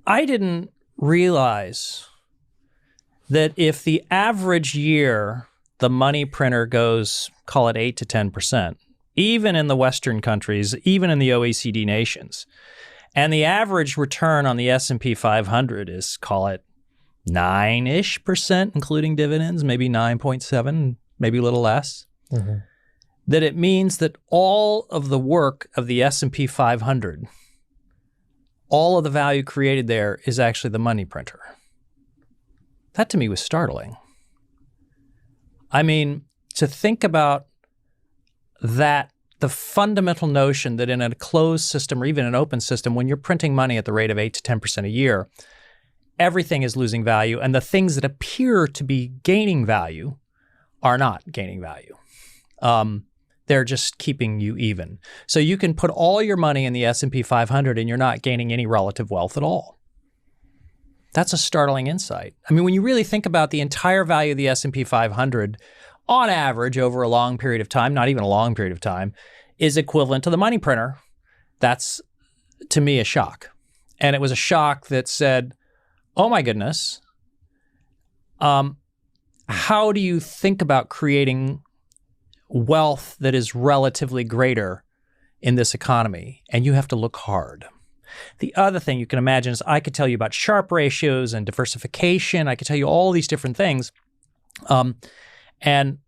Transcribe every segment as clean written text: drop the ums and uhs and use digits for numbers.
I didn't realize that if the average year the money printer goes, call it 8 to 10%, even in the Western countries, even in the OECD nations, and the average return on the S&P 500 is, call it 9-ish%, including dividends, maybe 9.7, maybe a little less, that it means that all of the work of the S&P 500, all of the value created there is actually the money printer. That to me was startling. I mean, to think about that, the fundamental notion that in a closed system or even an open system, when you're printing money at the rate of 8 to 10% a year, everything is losing value, and the things that appear to be gaining value are not gaining value. They're just keeping you even. So you can put all your money in the S&P 500 and you're not gaining any relative wealth at all. That's a startling insight. I mean, when you really think about the entire value of the S&P 500, on average, over a long period of time, not even a long period of time, is equivalent to the money printer. That's, to me, a shock. And it was a shock that said, oh my goodness, how do you think about creating wealth that is relatively greater in this economy? And you have to look hard. The other thing you can imagine is I could tell you about Sharpe ratios and diversification. I could tell you all these different things. And,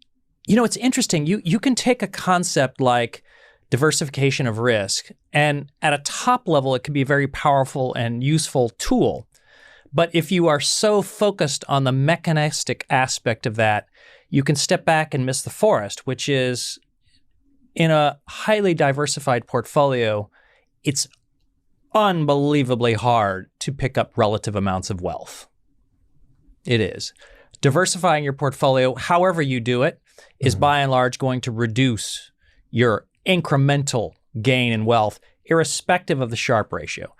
you know, it's interesting. You can take a concept like diversification of risk, and at a top level, it can be a very powerful and useful tool. But if you are so focused on the mechanistic aspect of that, you can step back and miss the forest, which is in a highly diversified portfolio, it's unbelievably hard to pick up relative amounts of wealth. It is. Diversifying your portfolio, however you do it, is by and large going to reduce your incremental gain in wealth, irrespective of the Sharpe ratio.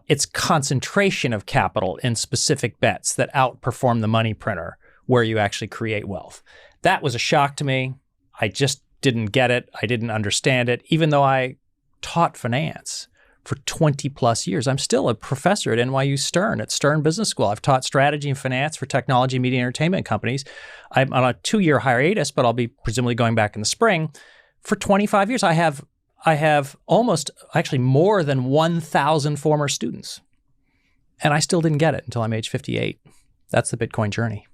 It's concentration of capital in specific bets that outperform the money printer where you actually create wealth. That was a shock to me. I just didn't get it. I didn't understand it. Even though I taught finance for 20 plus years, I'm still a professor at NYU Stern, at Stern Business School. I've taught strategy and finance for technology, media, and entertainment companies. I'm on a 2-year hiatus, but I'll be presumably going back in the spring. For 25 years, I have almost, actually more than 1,000 former students. And I still didn't get it until I'm age 58. That's the Bitcoin journey.